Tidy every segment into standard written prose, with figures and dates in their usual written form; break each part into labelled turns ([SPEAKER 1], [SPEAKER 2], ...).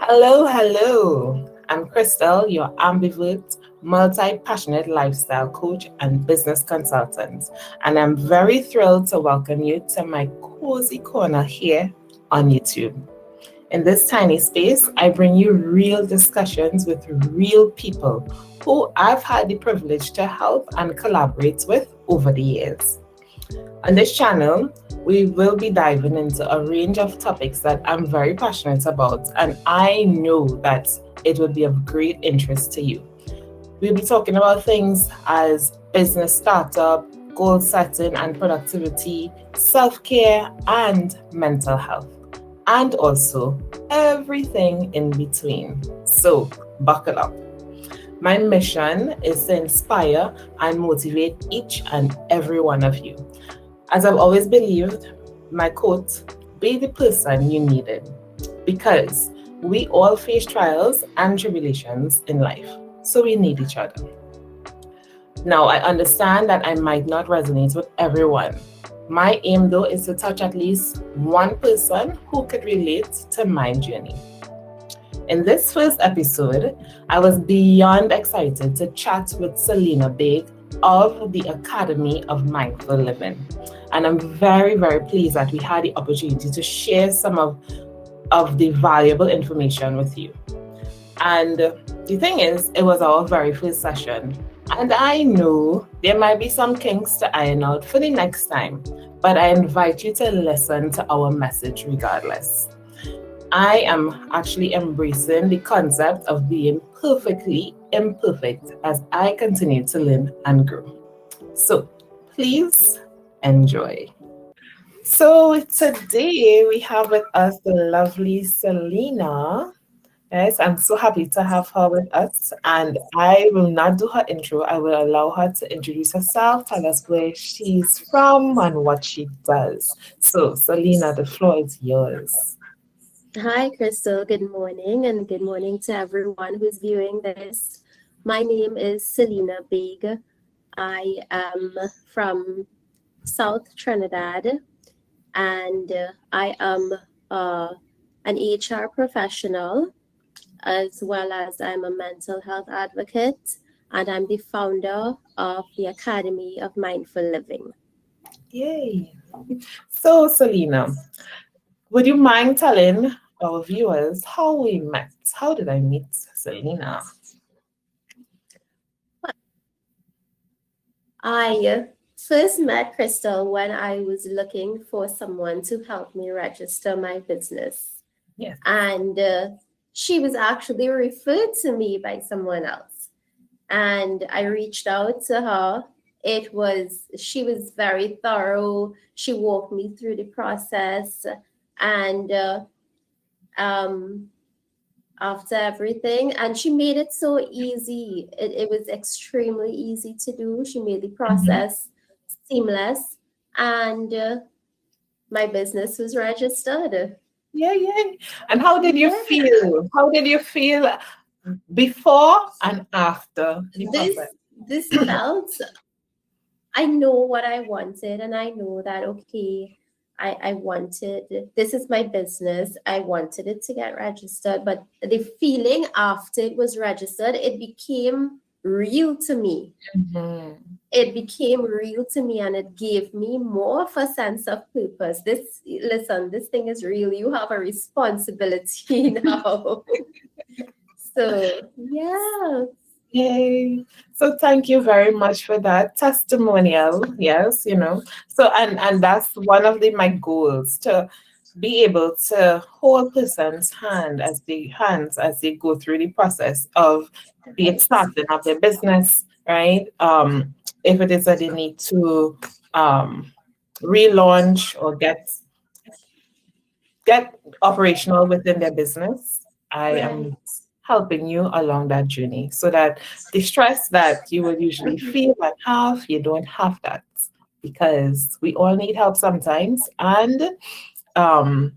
[SPEAKER 1] Hello, hello. I'm Crystal, your ambivert, multi-passionate lifestyle coach and business consultant. And I'm very thrilled to welcome you to my cozy corner here on YouTube. In this tiny space, I bring you real discussions with real people who I've had the privilege to help and collaborate with over the years. On this channel, we will be diving into a range of topics that I'm very passionate about, and I know that it would be of great interest to you. We'll be talking about things as business startup, goal setting and productivity, self care, and mental health, and also everything in between. So, buckle up. My mission is to inspire and motivate each and every one of you. As I've always believed, my quote, be the person you needed, because we all face trials and tribulations in life, so we need each other. Now, I understand that I might not resonate with everyone. My aim, though, is to touch at least one person who could relate to my journey. In this first episode, I was beyond excited to chat with Saleena Baig of the Academy of Mindful Living. And I'm very, very pleased that we had the opportunity to share some of the valuable information with you. And the thing is, it was our very first session. And I know there might be some kinks to iron out for the next time, but I invite you to listen to our message regardless. I am actually embracing the concept of being perfectly imperfect as I continue to learn and grow. So please enjoy. So today we have with us the lovely Saleena. Yes, I'm so happy to have her with us. And I will not do her intro. I will allow her to introduce herself, tell us where she's from and what she does. So, Saleena, the floor is yours.
[SPEAKER 2] Hi, Crystal. Good morning, and good morning to everyone who's viewing this. My name is Saleena Baig. I am from South Trinidad, and I am an HR professional, as well as I'm a mental health advocate, and I'm the founder of the Academy of Mindful Living.
[SPEAKER 1] Yay. So, Saleena, would you mind telling our viewers how we met? How did I meet Saleena?
[SPEAKER 2] I first met Crystal when I was looking for someone to help me register my business.
[SPEAKER 1] Yes.
[SPEAKER 2] And she was actually referred to me by someone else. And I reached out to her. She was very thorough. She walked me through the process. And um, after everything, and she made it so easy. It was extremely easy to do. She made the process seamless, and my business was registered.
[SPEAKER 1] Yeah, yeah. And how did you feel? How did you feel before and after the
[SPEAKER 2] this
[SPEAKER 1] process?
[SPEAKER 2] this felt, I know what I wanted, and I know that, okay, I wanted, this is my business. I wanted it to get registered, but the feeling after it was registered, it became real to me.
[SPEAKER 1] Mhm.
[SPEAKER 2] It became real to me, and it gave me more of a sense of purpose. Listen, this thing is real. You have a responsibility now. So, yeah.
[SPEAKER 1] Yay. So thank you very much for that testimonial. Yes, So and that's one of my goals, to be able to hold person's hands as they go through the process of be it starting up their business, right? If it is that they need to um relaunch or get operational within their business, I
[SPEAKER 2] Right.
[SPEAKER 1] am helping you along that journey so that the stress that you would usually feel and have, you don't have that, because we all need help sometimes. And um,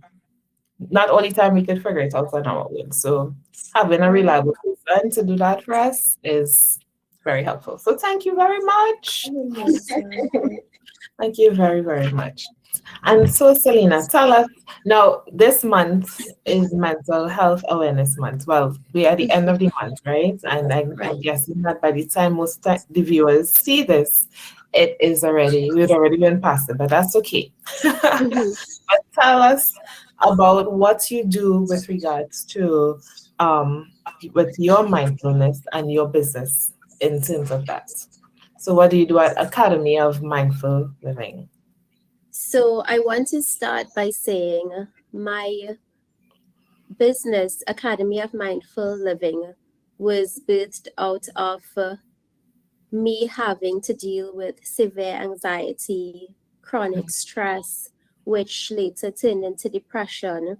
[SPEAKER 1] not all the time we can figure it out on our own. So having a
[SPEAKER 2] Right.
[SPEAKER 1] reliable person to do that for us is very helpful. So thank you very much.
[SPEAKER 2] You're most welcome.
[SPEAKER 1] Thank you very, very much. And so, Selena, tell us now, this month is Mental Health Awareness Month. Well, we are at the end of the month, right? And I'm
[SPEAKER 2] Right.
[SPEAKER 1] guessing that by the time the viewers see this, we've already been past it, but that's okay.
[SPEAKER 2] Mhm.
[SPEAKER 1] But tell us about what you do with regards to um, with your mindfulness and your business in terms of that. So, what do you do at Academy of Mindful Living?
[SPEAKER 2] So I want to start by saying my business, Academy of Mindful Living, was birthed out of me having to deal with severe anxiety, chronic stress, which later turned into depression.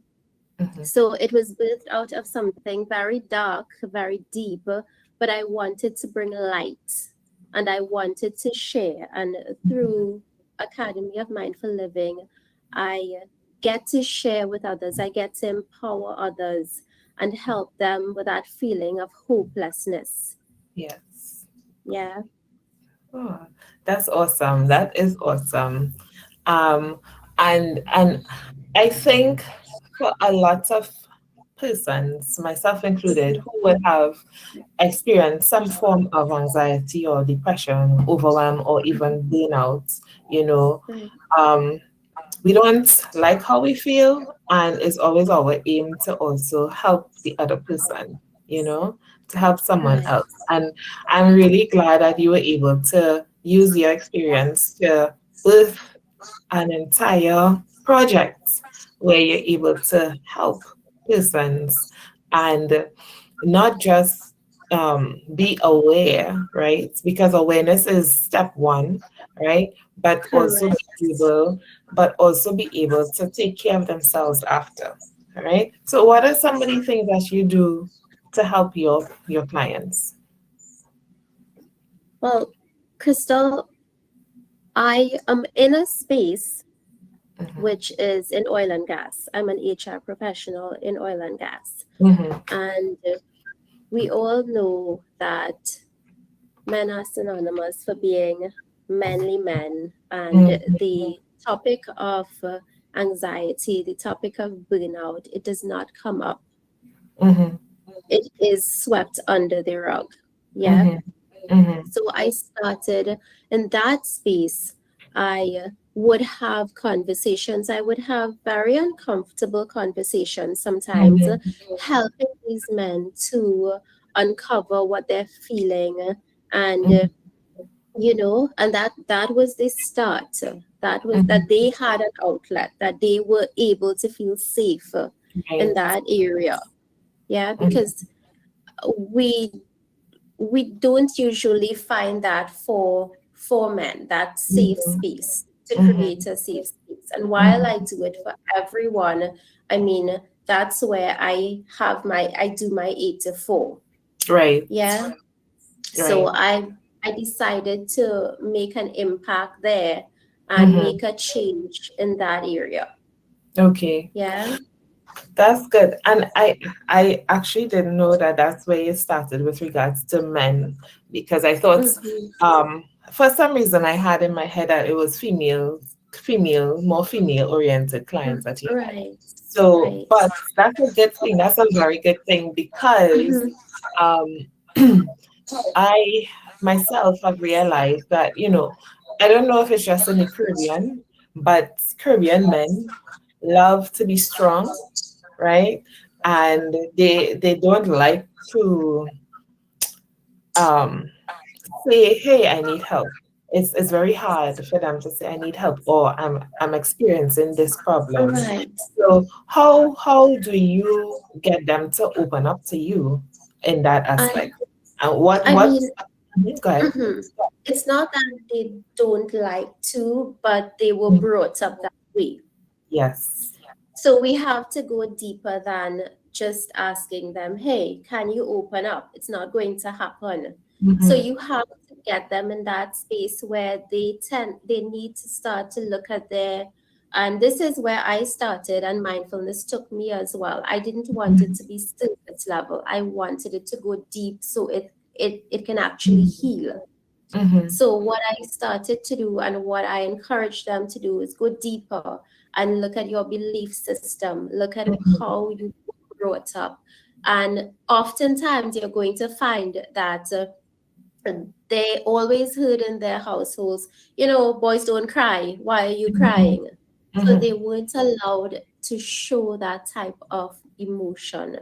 [SPEAKER 1] Mhm,
[SPEAKER 2] So it was birthed out of something very dark, very deep, but I wanted to bring light and I wanted to share. And through Academy of Mindful Living, I get to share with others, I get to empower others and help them with that feeling of hopelessness.
[SPEAKER 1] yes.
[SPEAKER 2] Yeah.
[SPEAKER 1] Oh, that's awesome. That is awesome. Um, and I think for a lot of persons, myself included, who would have experienced some form of anxiety or depression, overwhelm, or even burnout, you know,
[SPEAKER 2] Right.
[SPEAKER 1] um, we don't like how we feel, and it's always our aim to also help the other person, to help someone
[SPEAKER 2] Right.
[SPEAKER 1] else. And I'm really glad that you were able to use your experience to birth an entire project where you're able to help persons and not just be aware, right? Because awareness is step one, right? But also
[SPEAKER 2] Correct.
[SPEAKER 1] be able, but also be able to take care of themselves after. All right. So, what are some of the things that you do to help your clients?
[SPEAKER 2] Well, Crystal, I am in a space
[SPEAKER 1] Mm-hmm.
[SPEAKER 2] which is in oil and gas. I'm an HR professional in oil and gas.
[SPEAKER 1] Mm-hmm.
[SPEAKER 2] And we all know that men are synonymous for being manly men. And the topic of anxiety, the topic of burnout, it does not come up.
[SPEAKER 1] Mm-hmm.
[SPEAKER 2] It is swept under the rug. Yeah.
[SPEAKER 1] Mm-hmm. Mm-hmm.
[SPEAKER 2] So I started in that space. I would have conversations. I would have very uncomfortable conversations sometimes,
[SPEAKER 1] Mm-hmm.
[SPEAKER 2] helping these men to uncover what they're feeling. And and that was the start. That was
[SPEAKER 1] Mm-hmm.
[SPEAKER 2] that they had an outlet, that they were able to feel safe in
[SPEAKER 1] Right.
[SPEAKER 2] that area. Yeah,
[SPEAKER 1] Mm-hmm.
[SPEAKER 2] because we we don't usually find that for men, that safe space, to
[SPEAKER 1] Mm-hmm.
[SPEAKER 2] create a safe space. And while I do it for everyone, I mean, that's where I do my 8 to 4.
[SPEAKER 1] Right.
[SPEAKER 2] Yeah. So
[SPEAKER 1] Right.
[SPEAKER 2] I decided to make an impact there and
[SPEAKER 1] Mm-hmm.
[SPEAKER 2] make a change in that area.
[SPEAKER 1] Okay.
[SPEAKER 2] Yeah.
[SPEAKER 1] That's good. And I actually didn't know that that's where you started with regards to men, because I thought
[SPEAKER 2] Hmm.
[SPEAKER 1] for some reason I had in my head that it was more female oriented clients that you had.
[SPEAKER 2] Right.
[SPEAKER 1] So,
[SPEAKER 2] Right.
[SPEAKER 1] but that's a good thing. That's a very good thing because
[SPEAKER 2] Hmm.
[SPEAKER 1] um I myself have realized that, I don't know if it's just in the Caribbean, but Caribbean men love to be strong, right? And they don't like to um, say, "Hey, I need help." It's very hard for them to say, "I need help," or I'm experiencing this problem.
[SPEAKER 2] Right.
[SPEAKER 1] So how do you get them to open up to you in that
[SPEAKER 2] I
[SPEAKER 1] aspect? And
[SPEAKER 2] I
[SPEAKER 1] what?
[SPEAKER 2] mean,
[SPEAKER 1] Go ahead.
[SPEAKER 2] mhm. It's not that they don't like to, but they were
[SPEAKER 1] Mhm.
[SPEAKER 2] brought up that way.
[SPEAKER 1] Yes.
[SPEAKER 2] So we have to go deeper than just asking them, hey, can you open up? It's not going to happen. So
[SPEAKER 1] Hmm.
[SPEAKER 2] you have to get them in that space where they need to start to look at their, and this is where I started, and mindfulness took me as well. I didn't want it to be surface level. I wanted it to go deep so it can actually heal.
[SPEAKER 1] Mm-hmm.
[SPEAKER 2] So what I started to do and what I encourage them to do is go deeper and look at your belief system, look at
[SPEAKER 1] Mm-hmm.
[SPEAKER 2] how you were brought up. And oftentimes you're going to find that they always heard in their households, boys don't cry. Why are you
[SPEAKER 1] Mm-hmm.
[SPEAKER 2] crying? So
[SPEAKER 1] Mm-hmm.
[SPEAKER 2] they weren't allowed to show that type of emotion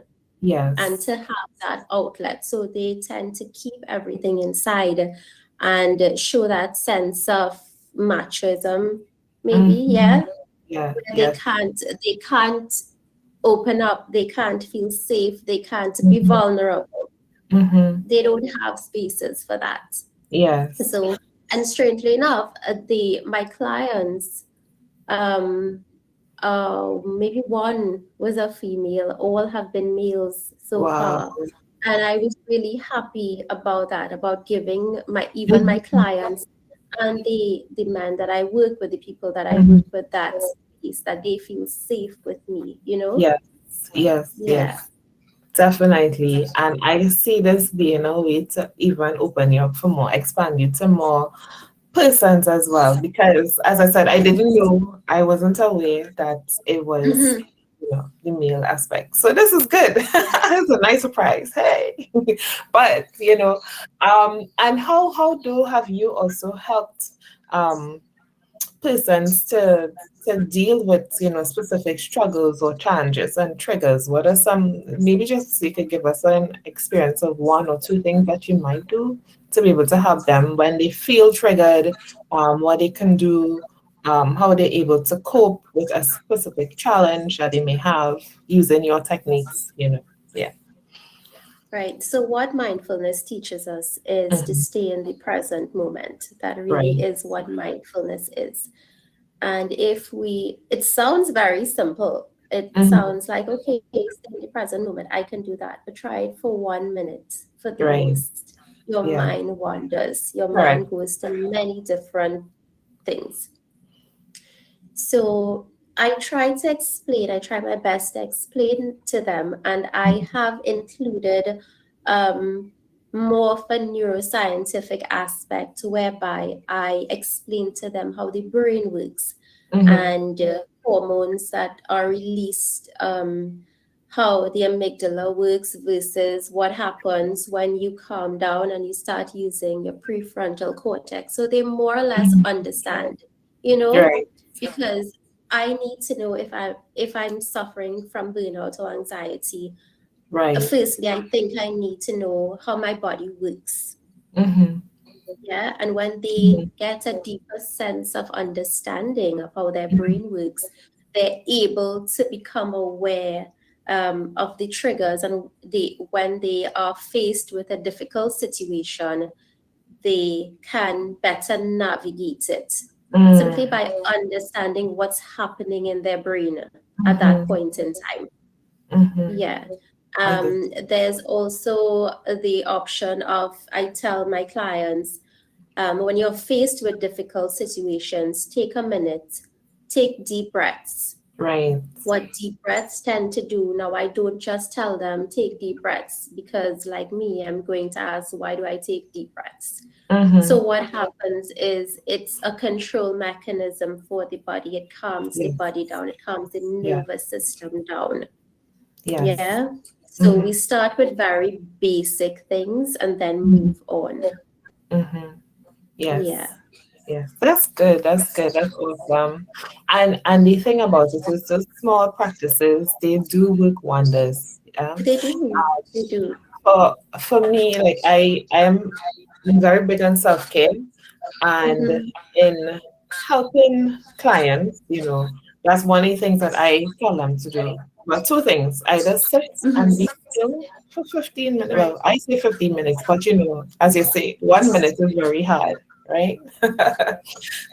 [SPEAKER 2] and
[SPEAKER 1] Yes.
[SPEAKER 2] to have that outlet. So they tend to keep everything inside and show that sense of machism, maybe,
[SPEAKER 1] Mm-hmm.
[SPEAKER 2] yeah.
[SPEAKER 1] Yeah.
[SPEAKER 2] Where
[SPEAKER 1] Yes.
[SPEAKER 2] they can't open up, they can't feel safe, they can't be
[SPEAKER 1] Mm-hmm.
[SPEAKER 2] vulnerable.
[SPEAKER 1] Mm-hmm.
[SPEAKER 2] They don't have spaces for that.
[SPEAKER 1] Yes.
[SPEAKER 2] So, and strangely enough, the my clients, um, maybe one was a female, all have been males so
[SPEAKER 1] Wow.
[SPEAKER 2] far. And I was really happy about that, about giving my even my
[SPEAKER 1] Mm-hmm.
[SPEAKER 2] clients and the men that I work with, the people that I
[SPEAKER 1] Mm-hmm.
[SPEAKER 2] work with, that space that they feel safe with me, you know?
[SPEAKER 1] Yes. Yes.
[SPEAKER 2] Yeah.
[SPEAKER 1] Yes. Definitely. And I see this being a way to even open you up for more, expand you to more persons as well. Because as I said, I didn't know, I wasn't aware that it was,
[SPEAKER 2] Mhm.
[SPEAKER 1] the male aspect. So this is good. It's a nice surprise. Hey. But and how do have you also helped um persons to deal with specific struggles or challenges and triggers? What are some, maybe just you could give us an experience of one or two things that you might do to be able to help them when they feel triggered, what they can do, how they're able to cope with a specific challenge that they may have using your techniques, yeah.
[SPEAKER 2] Right. So, what mindfulness teaches us is to
[SPEAKER 1] Mhm.
[SPEAKER 2] stay in the present moment. That really
[SPEAKER 1] Right.
[SPEAKER 2] is what mindfulness is. And if it sounds very simple. It
[SPEAKER 1] Hmm.
[SPEAKER 2] sounds like, okay, stay in the present moment. I can do that. But try it for 1 minute for the
[SPEAKER 1] Right.
[SPEAKER 2] most. Your
[SPEAKER 1] Yeah.
[SPEAKER 2] mind wanders, your
[SPEAKER 1] Correct.
[SPEAKER 2] mind goes to many different things. So I try my best to explain to them, and I have included um, more of a neuroscientific aspect whereby I explain to them how the brain works
[SPEAKER 1] Hmm.
[SPEAKER 2] and hormones that are released, how the amygdala works versus what happens when you calm down and you start using your prefrontal cortex. So they more or less
[SPEAKER 1] Hmm.
[SPEAKER 2] understand, you know,
[SPEAKER 1] Right.
[SPEAKER 2] because I need to know if I'm suffering from burnout or anxiety.
[SPEAKER 1] Right.
[SPEAKER 2] Firstly, I think I need to know how my body works.
[SPEAKER 1] Hmm.
[SPEAKER 2] Yeah. And when they
[SPEAKER 1] Hmm.
[SPEAKER 2] get a deeper sense of understanding of how their brain works, they're able to become aware of the triggers. And when they are faced with a difficult situation, they can better navigate it simply
[SPEAKER 1] Mm.
[SPEAKER 2] by understanding what's happening in their brain at that
[SPEAKER 1] Mhm.
[SPEAKER 2] point in time.
[SPEAKER 1] Mhm.
[SPEAKER 2] Yeah.
[SPEAKER 1] Understood.
[SPEAKER 2] There's also the option of, I tell my clients, when you're faced with difficult situations, take a minute, take deep breaths.
[SPEAKER 1] Right.
[SPEAKER 2] What deep breaths tend to do, now I don't just tell them take deep breaths, because like me, I'm going to ask, why do I take deep breaths? So
[SPEAKER 1] Mhm.
[SPEAKER 2] what happens is it's a control mechanism for the body. It calms the
[SPEAKER 1] Yes.
[SPEAKER 2] body down, it calms the
[SPEAKER 1] Yeah.
[SPEAKER 2] nervous system down.
[SPEAKER 1] Yes.
[SPEAKER 2] Yeah. So we
[SPEAKER 1] Mhm.
[SPEAKER 2] start with very basic things and then
[SPEAKER 1] Mhm.
[SPEAKER 2] move on.
[SPEAKER 1] Mhm.
[SPEAKER 2] Yeah.
[SPEAKER 1] Yes. Yes. That's good. That's good. That's awesome. And the thing about it is those small practices, they do work wonders.
[SPEAKER 2] They do. They do.
[SPEAKER 1] For me, like I am very big on self-care, and
[SPEAKER 2] Mm-hmm.
[SPEAKER 1] in helping clients, that's one of the things that I tell them to do. Well, two things: either sit and be
[SPEAKER 2] Mm-hmm.
[SPEAKER 1] still for 15 minutes.
[SPEAKER 2] Right.
[SPEAKER 1] Well, I say 15 minutes, but as you say, 1 minute is very hard, right?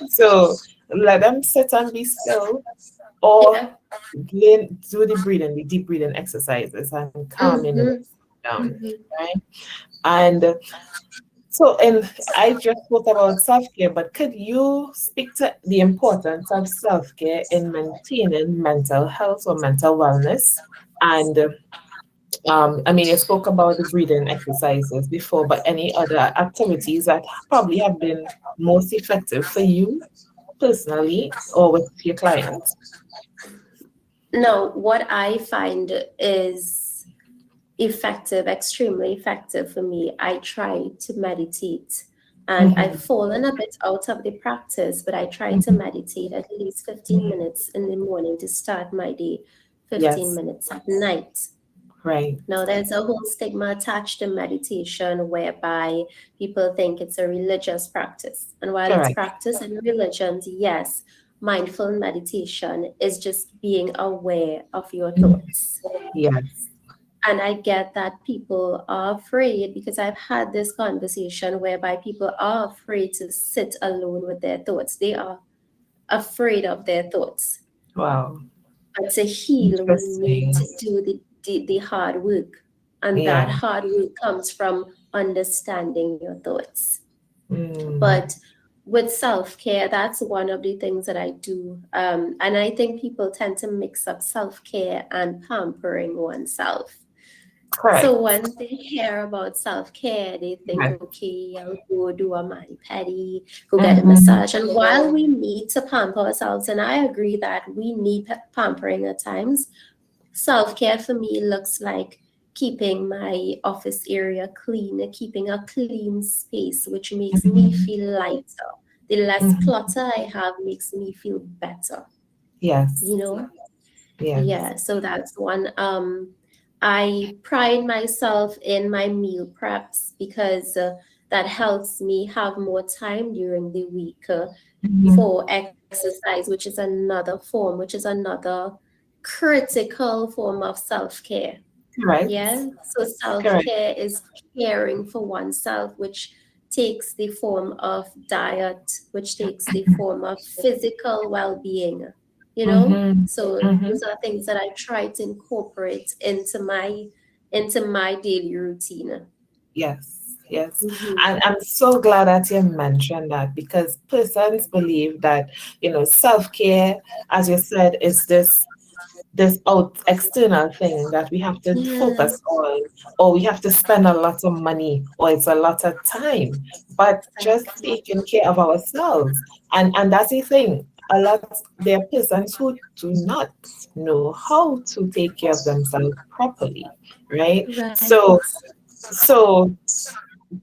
[SPEAKER 1] So let them sit and be still, or
[SPEAKER 2] Yeah.
[SPEAKER 1] do the deep breathing exercises and calming it
[SPEAKER 2] Mm-hmm.
[SPEAKER 1] down,
[SPEAKER 2] Mm-hmm.
[SPEAKER 1] right? And and I just spoke about self-care, but could you speak to the importance of self-care in maintaining mental health or mental wellness? And I mean, you spoke about the breathing exercises before, but any other activities that probably have been most effective for you personally or with your clients?
[SPEAKER 2] Now, what I find is effective, extremely effective for me, I try to meditate. And I've
[SPEAKER 1] Mm-hmm.
[SPEAKER 2] fallen a bit out of the practice, but I try to
[SPEAKER 1] Mm-hmm.
[SPEAKER 2] meditate at least 15 minutes in the morning to start my day, 15
[SPEAKER 1] Yes,
[SPEAKER 2] minutes at night.
[SPEAKER 1] right.
[SPEAKER 2] Now, there's a whole stigma attached to meditation whereby people think it's a religious practice. And while it's
[SPEAKER 1] Correct.
[SPEAKER 2] practice in religions, yes, mindful meditation is just being aware of your
[SPEAKER 1] Mhm.
[SPEAKER 2] thoughts.
[SPEAKER 1] Yes.
[SPEAKER 2] And I get that people are afraid because I've had this conversation whereby people are afraid to sit alone with their thoughts. They are afraid of their thoughts.
[SPEAKER 1] Wow.
[SPEAKER 2] But to heal, we need
[SPEAKER 1] Interesting.
[SPEAKER 2] to do the hard work. And that
[SPEAKER 1] Yeah.
[SPEAKER 2] hard work comes from understanding your thoughts.
[SPEAKER 1] Mm.
[SPEAKER 2] But with self care, that's one of the things that I do. And I think people tend to mix up self care and pampering oneself. So
[SPEAKER 1] Correct.
[SPEAKER 2] when they hear about self care, they think,
[SPEAKER 1] Yeah.
[SPEAKER 2] okay, I'll go do a mani pedi, go get a
[SPEAKER 1] Mm-hmm.
[SPEAKER 2] massage. And while we need to pamper ourselves, and I agree that we need pampering at times, self care for me looks like keeping my office area clean, keeping a clean space, which makes me
[SPEAKER 1] Mm-hmm.
[SPEAKER 2] feel lighter. The less
[SPEAKER 1] Mm-hmm.
[SPEAKER 2] clutter I have makes me feel better,
[SPEAKER 1] Yes.
[SPEAKER 2] you know?
[SPEAKER 1] Yes.
[SPEAKER 2] Yeah, so that's one. I pride myself in my meal preps because that helps me have more time during the week
[SPEAKER 1] Mm-hmm.
[SPEAKER 2] for exercise, which is another form, which is another critical form of self care.
[SPEAKER 1] Correct.
[SPEAKER 2] Yeah, so self
[SPEAKER 1] Correct.
[SPEAKER 2] care is caring for oneself, which takes the form of diet, which takes the form of physical well being, you know?
[SPEAKER 1] Mm-hmm.
[SPEAKER 2] So
[SPEAKER 1] Mm-hmm.
[SPEAKER 2] those are things that I try to incorporate into my daily routine.
[SPEAKER 1] Yes, yes.
[SPEAKER 2] Hmm.
[SPEAKER 1] And I'm so glad that you mentioned that because persons believe that, self-care, as you said, is this out external thing that we have to
[SPEAKER 2] Yeah,
[SPEAKER 1] focus on, or we have to spend a lot of money, or it's a lot of time. But just
[SPEAKER 2] exactly.
[SPEAKER 1] taking care of ourselves. And that's the thing. There are persons who do not know how to take care of themselves properly, right?
[SPEAKER 2] Right.
[SPEAKER 1] So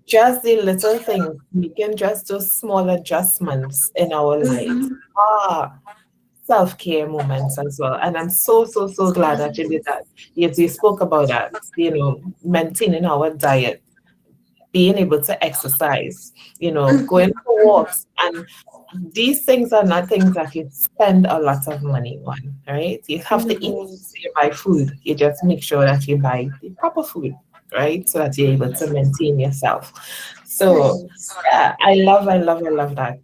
[SPEAKER 1] just the little things, we can just do small adjustments in our lives.
[SPEAKER 2] Hmm.
[SPEAKER 1] Ah, self-care moments as well. And I'm so, so, so glad that you did that. Yes, you spoke about that, maintaining our diet, being able to exercise, going for walks. And these things are not things that you spend a lot of money on, right? You have to eat,
[SPEAKER 2] Hmm.
[SPEAKER 1] so you buy food. You just make sure that you buy the proper food, right? So that you're able to maintain yourself. So
[SPEAKER 2] Right.
[SPEAKER 1] yeah, I love that,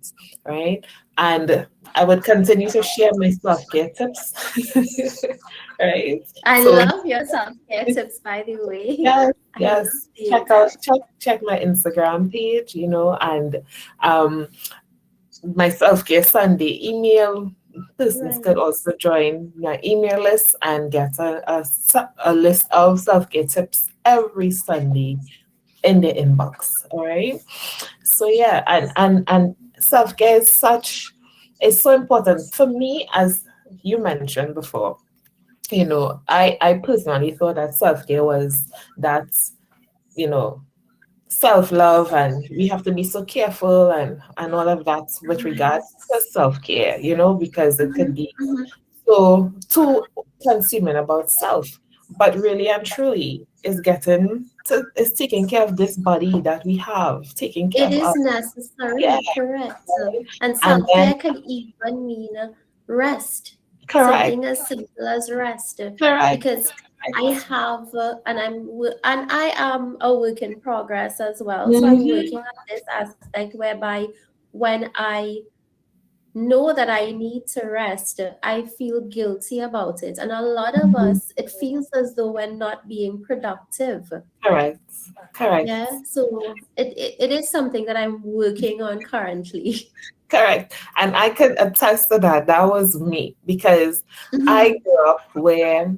[SPEAKER 1] right? And I would continue to share my self-care tips, right?
[SPEAKER 2] I
[SPEAKER 1] So
[SPEAKER 2] love your self care tips, by the way.
[SPEAKER 1] yes,
[SPEAKER 2] I love
[SPEAKER 1] yes.
[SPEAKER 2] seeing
[SPEAKER 1] Out
[SPEAKER 2] them.
[SPEAKER 1] check my Instagram page, and um my self-care Sunday email. Business could
[SPEAKER 2] Right.
[SPEAKER 1] also join my email list and get a list of self-care tips every Sunday in the inbox. All right. So yeah, and self-care is so important for me, as you mentioned before. I personally thought that self-care was that, you know, self-love, and we have to be so careful and all of that with
[SPEAKER 2] Right.
[SPEAKER 1] regards to self-care, because it could
[SPEAKER 2] Hmm.
[SPEAKER 1] be so too consuming about self. But really and truly is taking care of this body that we have, taking care
[SPEAKER 2] It
[SPEAKER 1] of
[SPEAKER 2] is
[SPEAKER 1] us. Yeah,
[SPEAKER 2] necessary, correct.
[SPEAKER 1] right?
[SPEAKER 2] And
[SPEAKER 1] And
[SPEAKER 2] self
[SPEAKER 1] then
[SPEAKER 2] care can even mean rest,
[SPEAKER 1] correct,
[SPEAKER 2] something as simple as rest.
[SPEAKER 1] correct,
[SPEAKER 2] Because I have, and I am a work in progress as well. So I'm
[SPEAKER 1] hmm
[SPEAKER 2] working on this aspect whereby when I know that I need to rest, I feel guilty about it. And a lot of
[SPEAKER 1] hmm
[SPEAKER 2] us, it feels as though we're not being productive.
[SPEAKER 1] correct, correct.
[SPEAKER 2] Yeah, so it is something that I'm working on currently.
[SPEAKER 1] Correct. And I could attest to that. That was me because I
[SPEAKER 2] Mhm.
[SPEAKER 1] grew up where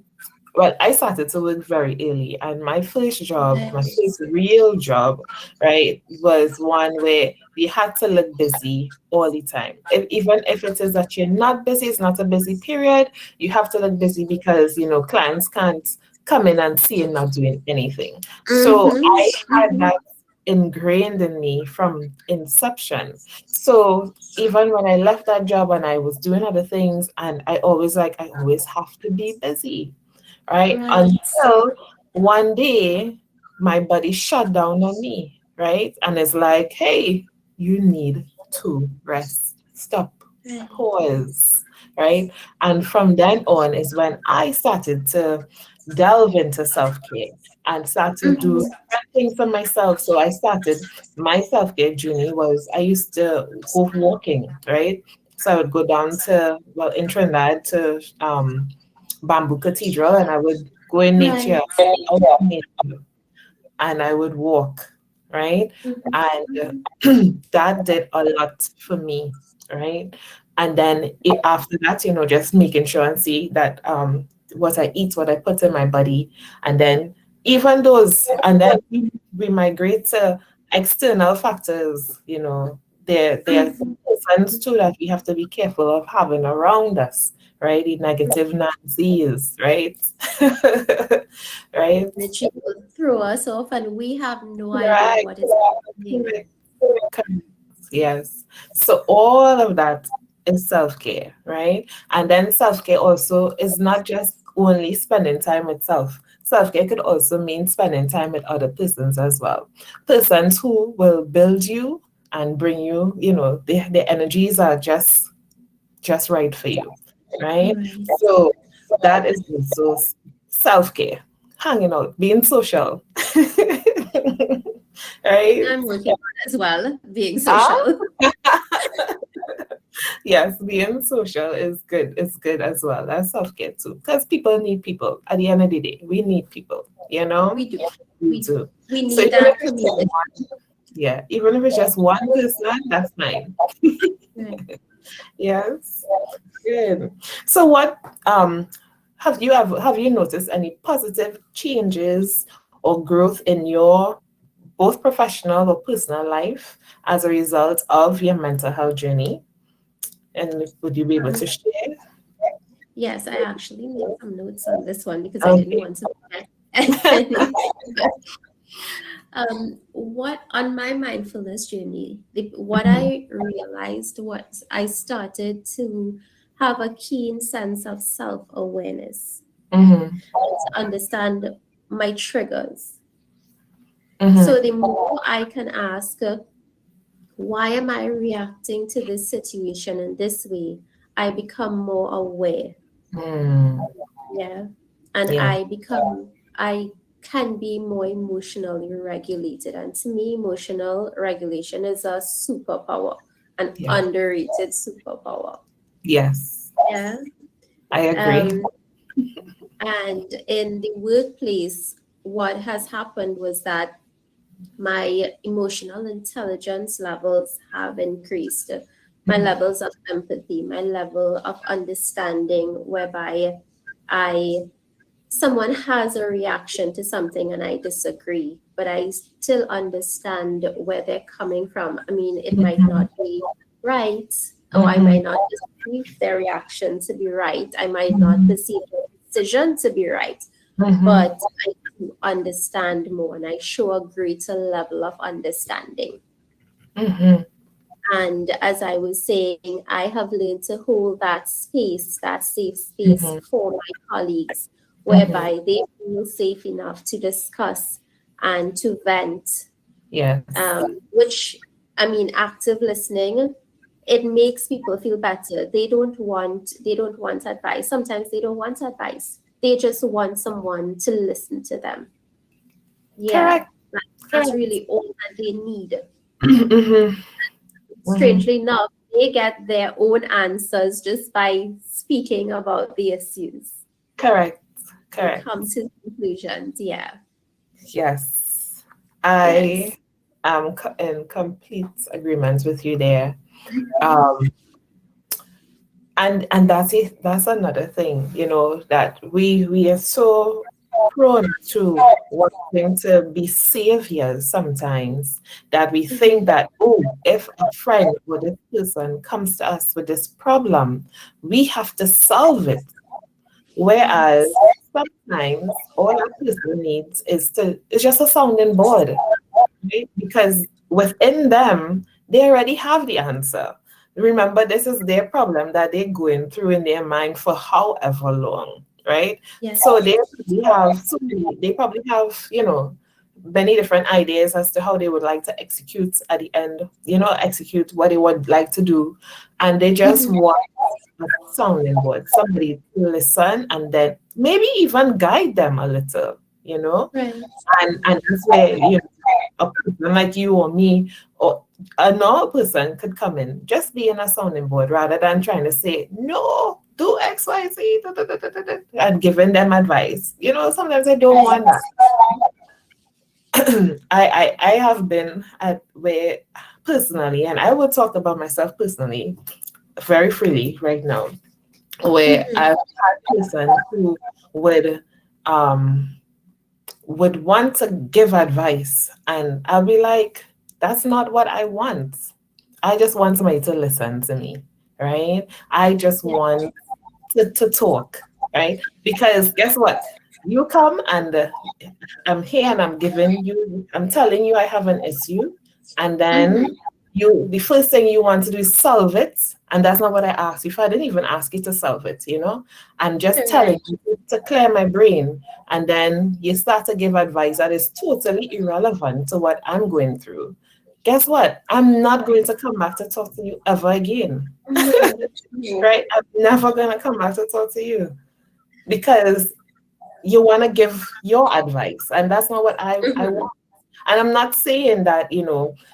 [SPEAKER 1] Well, I started to work very early, and my first job, my
[SPEAKER 2] Nice.
[SPEAKER 1] first real job, right, was one where you had to look busy all the time. Even if it is that you're not busy, it's not a busy period, you have to look busy because, clients can't come in and see you not doing anything. So
[SPEAKER 2] Mm-hmm.
[SPEAKER 1] I had
[SPEAKER 2] Mm-hmm.
[SPEAKER 1] that ingrained in me from inception. So even when I left that job and I was doing other things, and I always have to be busy, right?
[SPEAKER 2] Right.
[SPEAKER 1] Until one day my body shut down on me, right? And it's like, hey, you need to rest. Stop.
[SPEAKER 2] Right.
[SPEAKER 1] Pause. Right. And from then on is when I started to delve into self-care and start to do
[SPEAKER 2] Mm-hmm.
[SPEAKER 1] different things for myself. So I started my self-care journey was I used to go walking, right? So I would go down to, well, in Trinidad to Bamboo Cathedral, and I would go in nature,
[SPEAKER 2] Right.
[SPEAKER 1] out in nature, and I would walk, right? And
[SPEAKER 2] Mm-hmm.
[SPEAKER 1] that did a lot for me, right? And then after that, just making sure and see that what I eat, what I put in my body, and then and then we migrate to external factors, there are
[SPEAKER 2] Mm-hmm.
[SPEAKER 1] persons too that we have to be careful of having around us, right? The negative Nancy's, right? Right?
[SPEAKER 2] Which will throw us off, and we have no idea
[SPEAKER 1] Right.
[SPEAKER 2] what is happening.
[SPEAKER 1] Correct. Correct. Yes. So all of that is self-care, right? And then self-care also is not just only spending time with self. Self-care could also mean spending time with other persons as well. Persons who will build you and bring you, their energies are just right for you, right?
[SPEAKER 2] Right.
[SPEAKER 1] So that is also self-care, hanging out, being social, right?
[SPEAKER 2] I'm working on as well, being
[SPEAKER 1] Ah,
[SPEAKER 2] social.
[SPEAKER 1] yes, being social is good. It's good as well. That's self-care too, because people need people. At the end of the day, we need people.
[SPEAKER 2] We do.
[SPEAKER 1] We
[SPEAKER 2] We do.
[SPEAKER 1] do.
[SPEAKER 2] We
[SPEAKER 1] So
[SPEAKER 2] need
[SPEAKER 1] even if
[SPEAKER 2] that
[SPEAKER 1] it's just
[SPEAKER 2] community.
[SPEAKER 1] yeah, even if it's just one person, that's fine.
[SPEAKER 2] Right.
[SPEAKER 1] Yes. Good. So what have you noticed any positive changes or growth in your both professional or personal life as a result of your mental health journey? And would you be able
[SPEAKER 2] Um,
[SPEAKER 1] to share?
[SPEAKER 2] yes, I actually made some notes on this one because I didn't
[SPEAKER 1] Okay.
[SPEAKER 2] want to forget anything. What on my mindfulness journey, what
[SPEAKER 1] Mhm,
[SPEAKER 2] I realized was I started to have a keen sense of self-awareness
[SPEAKER 1] mhm,
[SPEAKER 2] and to understand my triggers. So
[SPEAKER 1] mhm,
[SPEAKER 2] the more I can ask, why am I reacting to this situation in this way? I become more aware.
[SPEAKER 1] mm,
[SPEAKER 2] Yeah. And
[SPEAKER 1] yeah,
[SPEAKER 2] I can be more emotionally regulated. And to me, emotional regulation is a superpower, an
[SPEAKER 1] yeah,
[SPEAKER 2] underrated superpower.
[SPEAKER 1] yes,
[SPEAKER 2] Yeah.
[SPEAKER 1] I agree.
[SPEAKER 2] Um, and in the workplace, what has happened was that my emotional intelligence levels have increased. My
[SPEAKER 1] Mhm,
[SPEAKER 2] levels of empathy, my level of understanding, whereby I someone has a reaction to something and I disagree, but I still understand where they're coming from. I mean, it might
[SPEAKER 1] mhm,
[SPEAKER 2] not be right, or I
[SPEAKER 1] mhm,
[SPEAKER 2] might not perceive their reaction to be right. I might not
[SPEAKER 1] mhm,
[SPEAKER 2] perceive their decision to be right,
[SPEAKER 1] mhm,
[SPEAKER 2] but I do understand more and I show a greater level of understanding.
[SPEAKER 1] mhm,
[SPEAKER 2] And as I was saying, I have learned to hold that space, that safe space
[SPEAKER 1] mhm,
[SPEAKER 2] for my colleagues,
[SPEAKER 1] mhm.
[SPEAKER 2] whereby they feel safe enough to discuss and to vent.
[SPEAKER 1] Yes.
[SPEAKER 2] Which, I mean, active listening, it makes people feel better. They don't want advice. Sometimes they don't want advice. They just want someone to listen to them. Yeah,
[SPEAKER 1] Correct.
[SPEAKER 2] that's
[SPEAKER 1] Correct.
[SPEAKER 2] really all that they need.
[SPEAKER 1] Mhm, mhm.
[SPEAKER 2] Strangely enough, they get their own answers just by speaking about the issues.
[SPEAKER 1] Correct.
[SPEAKER 2] They come
[SPEAKER 1] Correct.
[SPEAKER 2] to conclusions. Yeah.
[SPEAKER 1] Yes. I
[SPEAKER 2] Yes.
[SPEAKER 1] am in complete agreement with you there. Um, And that's another thing, that we are so prone to wanting to be saviors sometimes, that we think
[SPEAKER 2] Mhm.
[SPEAKER 1] that, oh, if a friend or this person comes to us with this problem, we have to solve it. Whereas
[SPEAKER 2] Yes.
[SPEAKER 1] sometimes all a person needs is just a sounding board, right? Because within them, they already have the answer. Remember, this is their problem that they're going through in their mind for however long, right? So
[SPEAKER 2] Yes.
[SPEAKER 1] they probably have many different ideas as to how they would like to execute at the end, execute what they would like to do. And they just
[SPEAKER 2] Mhm.
[SPEAKER 1] want a sounding board, somebody to listen and then maybe even guide them a little, you know?
[SPEAKER 2] Right.
[SPEAKER 1] And that's where, a person like you or me or another person could come in, just being a sounding board rather than trying to say, no, do X, Y, Z, da, da, da, da, da, da, and giving them advice. Sometimes I don't
[SPEAKER 2] Right.
[SPEAKER 1] want that. I have been at where personally, and I will talk about myself personally very freely right now, where
[SPEAKER 2] Mhm.
[SPEAKER 1] I've had person who would um would want to give advice, and I'll be like, that's not what I want. I just want somebody to listen to me, right? I just
[SPEAKER 2] Yeah.
[SPEAKER 1] want to talk, right? Because guess what? You come and I'm here and I'm telling you I have an issue, and then
[SPEAKER 2] Mhm.
[SPEAKER 1] the first thing you want to do is solve it, and that's not what I asked you for. I didn't even ask you to solve it, I'm just telling
[SPEAKER 2] Correct.
[SPEAKER 1] you to clear my brain, and then you start to give advice that is totally irrelevant to what I'm going through. Guess what? I'm not going to come back to talk to you ever again,
[SPEAKER 2] Mhm. True.
[SPEAKER 1] right? I'm never going to come back to talk to you because you want to give your advice, and that's not what I
[SPEAKER 2] Mhm.
[SPEAKER 1] want. And I'm not saying that,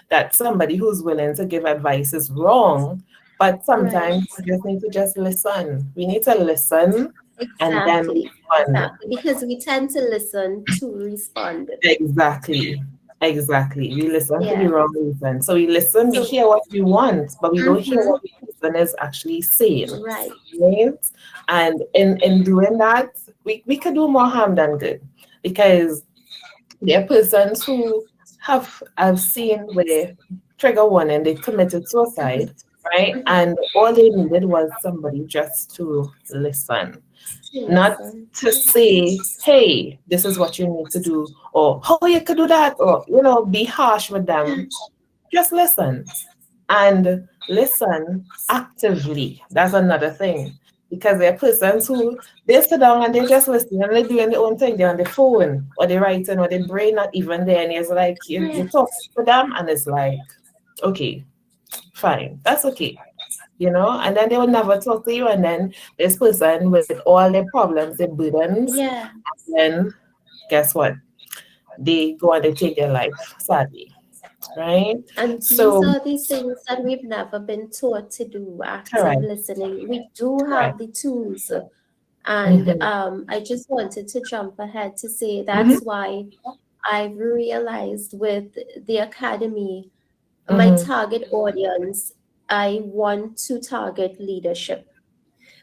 [SPEAKER 1] that somebody who's willing to give advice is wrong, but
[SPEAKER 2] Right.
[SPEAKER 1] sometimes we just need to just listen. We need to listen and then
[SPEAKER 2] Exactly.
[SPEAKER 1] respond.
[SPEAKER 2] Exactly. Because we tend to listen to respond.
[SPEAKER 1] Exactly. Exactly. We listen for the
[SPEAKER 2] Yeah.
[SPEAKER 1] wrong reason. So we listen, we
[SPEAKER 2] So,
[SPEAKER 1] hear what we want, but we don't hear what
[SPEAKER 2] mhm.
[SPEAKER 1] the person is actually saying.
[SPEAKER 2] Right.
[SPEAKER 1] Right? And in doing that, we could do more harm than good. Because there are persons who I've seen where trigger warning, they committed suicide, right?
[SPEAKER 2] Mhm.
[SPEAKER 1] And all they needed was somebody just to listen,
[SPEAKER 2] To
[SPEAKER 1] not
[SPEAKER 2] listen.
[SPEAKER 1] to say, hey, this is what you need to do, or how you could do that, or be harsh with them. Just listen and listen actively. That's another thing. Because there are persons who they sit down and they just listen and they're doing their own thing. They're on the phone or they're writing or their brain not even there. And it's like you
[SPEAKER 2] Right.
[SPEAKER 1] talk to them and it's like, okay, fine, that's okay. And then they will never talk to you. And then this person with all their problems, their burdens,
[SPEAKER 2] Yeah.
[SPEAKER 1] then guess what? They go and they take their life, sadly. Right?
[SPEAKER 2] And these
[SPEAKER 1] So
[SPEAKER 2] are the things that we've never been taught to do, active
[SPEAKER 1] correct,
[SPEAKER 2] listening. We do have
[SPEAKER 1] correct.
[SPEAKER 2] the tools. And
[SPEAKER 1] Mm-hmm.
[SPEAKER 2] I just wanted to jump ahead to say
[SPEAKER 1] Mm-hmm.
[SPEAKER 2] that's why I've realized with the academy, my
[SPEAKER 1] Mm-hmm.
[SPEAKER 2] target audience, I want to target leadership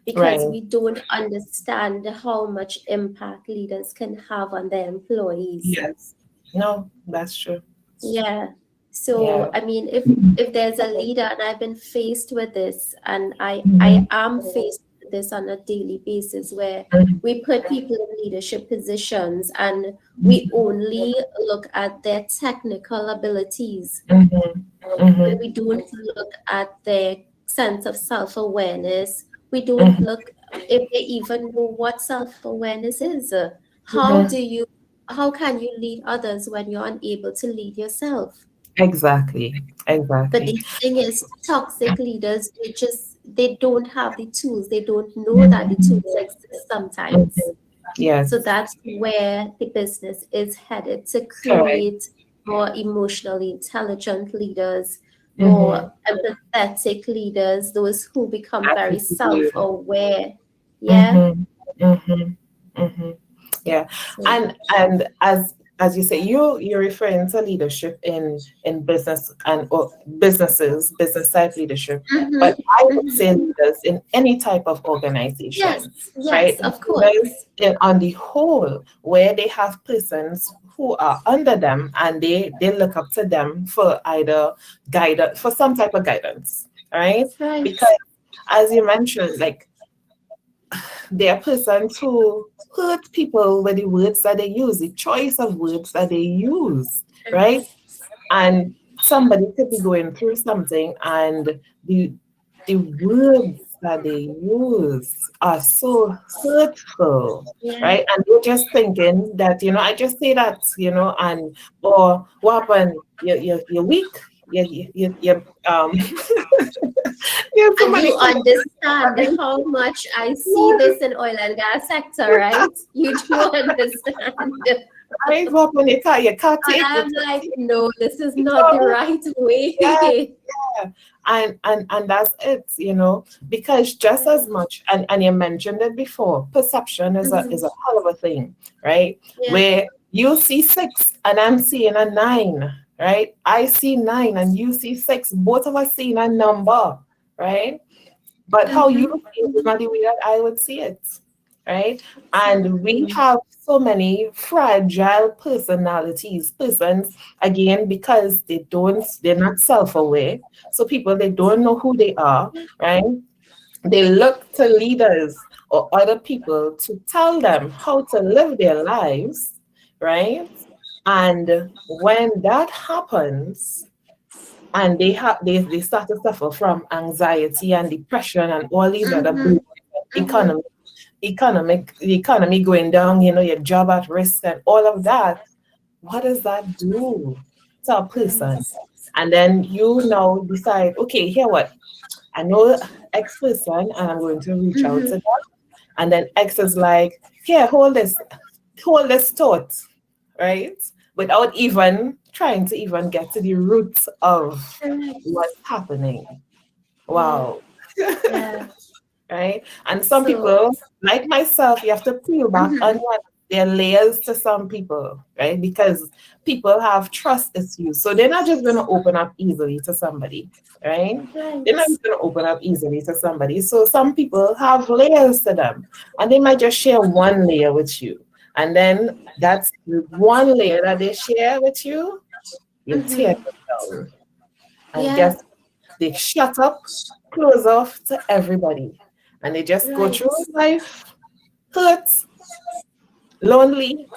[SPEAKER 2] because
[SPEAKER 1] Right.
[SPEAKER 2] we don't understand how much impact leaders can have on their employees.
[SPEAKER 1] Yes. No, that's true.
[SPEAKER 2] Yeah. So
[SPEAKER 1] Yeah.
[SPEAKER 2] I mean, if there's a leader, and I've been faced with this, and I
[SPEAKER 1] Mm-hmm.
[SPEAKER 2] am faced with this on a daily basis, where
[SPEAKER 1] Mm-hmm.
[SPEAKER 2] we put people in leadership positions, and we only look at their technical abilities,
[SPEAKER 1] Mm-hmm.
[SPEAKER 2] but
[SPEAKER 1] Mm-hmm.
[SPEAKER 2] we don't look at their sense of self-awareness. We don't
[SPEAKER 1] Mm-hmm.
[SPEAKER 2] look if they even know what self-awareness is. How
[SPEAKER 1] Mm-hmm.
[SPEAKER 2] do you, how can you lead others when you're unable to lead yourself?
[SPEAKER 1] Exactly.
[SPEAKER 2] But
[SPEAKER 1] Exactly.
[SPEAKER 2] the thing is, toxic leaders, they don't have the tools. They don't know that the
[SPEAKER 1] Mm-hmm.
[SPEAKER 2] tools exist sometimes.
[SPEAKER 1] Mm-hmm. Yes.
[SPEAKER 2] So that's where the business is headed, to
[SPEAKER 1] Correct.
[SPEAKER 2] create more emotionally intelligent leaders,
[SPEAKER 1] Mm-hmm.
[SPEAKER 2] more empathetic leaders, those who become very
[SPEAKER 1] Attitude.
[SPEAKER 2] self-aware. Yeah.
[SPEAKER 1] Mm-hmm. Mm-hmm. Mm-hmm. Yeah.
[SPEAKER 2] So
[SPEAKER 1] And as as you say, you're referring to leadership in business and or businesses, business type leadership,
[SPEAKER 2] Mm-hmm.
[SPEAKER 1] but I would
[SPEAKER 2] Mm-hmm.
[SPEAKER 1] say leaders in any type of
[SPEAKER 2] Yes,
[SPEAKER 1] organization,
[SPEAKER 2] yes,
[SPEAKER 1] right?
[SPEAKER 2] of
[SPEAKER 1] Leaders
[SPEAKER 2] course.
[SPEAKER 1] on the whole, where they have persons who are under them and they look up to them for either guidance, for some type of guidance, right?
[SPEAKER 2] Right.
[SPEAKER 1] Because as you mentioned, like there are persons who hurt people with the words that they use, the choice of words that they use, right? And somebody could be going through something, and the words that they use are so hurtful,
[SPEAKER 2] Yeah.
[SPEAKER 1] right? And they're just thinking that, I just say that, and or what happened? You're weak. You you have so
[SPEAKER 2] And
[SPEAKER 1] many
[SPEAKER 2] you
[SPEAKER 1] things.
[SPEAKER 2] understand how much I see this in oil and gas sector, right? You do understand. And
[SPEAKER 1] I what when you can't take
[SPEAKER 2] I'm
[SPEAKER 1] it.
[SPEAKER 2] like, no, this is not the
[SPEAKER 1] So,
[SPEAKER 2] right
[SPEAKER 1] yeah,
[SPEAKER 2] way.
[SPEAKER 1] yeah. And that's it. Because just as much, and you mentioned it before, perception is a
[SPEAKER 2] Mhm.
[SPEAKER 1] is a hell of a thing, right?
[SPEAKER 2] Yeah.
[SPEAKER 1] Where you see six and I'm seeing a nine, right? I see nine and you see six, both of us seeing a number, right? But how you
[SPEAKER 2] Mm-hmm.
[SPEAKER 1] see it is not the way that I would see it, right? And we
[SPEAKER 2] Exactly.
[SPEAKER 1] have so many fragile personalities, persons, again, because they're not self-aware. So people, they don't know who they are, right? They look to leaders or other people to tell them how to live their lives, right? And when that happens, and they start to suffer from anxiety and depression and all these other
[SPEAKER 2] Mm-hmm.
[SPEAKER 1] big
[SPEAKER 2] Mm-hmm.
[SPEAKER 1] the economy going down, your job at risk and all of that. What does that do to a person?
[SPEAKER 2] Right.
[SPEAKER 1] And then you now decide, okay, here what? I know X person and I'm going to reach out to
[SPEAKER 2] Mm-hmm.
[SPEAKER 1] them. And then X is like, here, hold this thought, right? Without even trying to even get to the root of
[SPEAKER 2] Correct.
[SPEAKER 1] what's happening.
[SPEAKER 2] Yeah.
[SPEAKER 1] Wow.
[SPEAKER 2] Yeah.
[SPEAKER 1] Right? And some
[SPEAKER 2] So,
[SPEAKER 1] people, like myself, you have to peel back
[SPEAKER 2] mhm.
[SPEAKER 1] onion. There are layers to some people, right? Because people have trust issues. So they're not just going to open up easily to somebody, right? They're not
[SPEAKER 2] Right.
[SPEAKER 1] just going to open up easily to somebody. So some people have layers to them, and they might just share one layer with you. And then that's the one layer that they share with you, you tear
[SPEAKER 2] Mm-hmm.
[SPEAKER 1] them down. And
[SPEAKER 2] Yeah.
[SPEAKER 1] guess they shut up, close off to everybody. And they just go
[SPEAKER 2] Right.
[SPEAKER 1] through life hurt, lonely.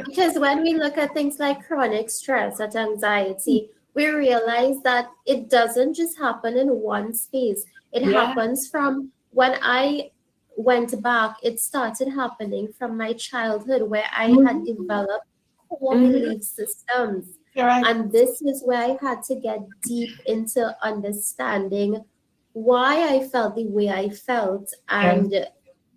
[SPEAKER 2] Because when we look at things like chronic stress and anxiety, we realize that it doesn't just happen in one space. It
[SPEAKER 1] Yeah.
[SPEAKER 2] happens from when I went back, it started happening from my childhood where I had
[SPEAKER 1] Mhm.
[SPEAKER 2] developed core
[SPEAKER 1] Mhm.
[SPEAKER 2] belief systems.
[SPEAKER 1] Correct.
[SPEAKER 2] And this is where I had to get deep into understanding why I felt the way I felt
[SPEAKER 1] Yes.
[SPEAKER 2] and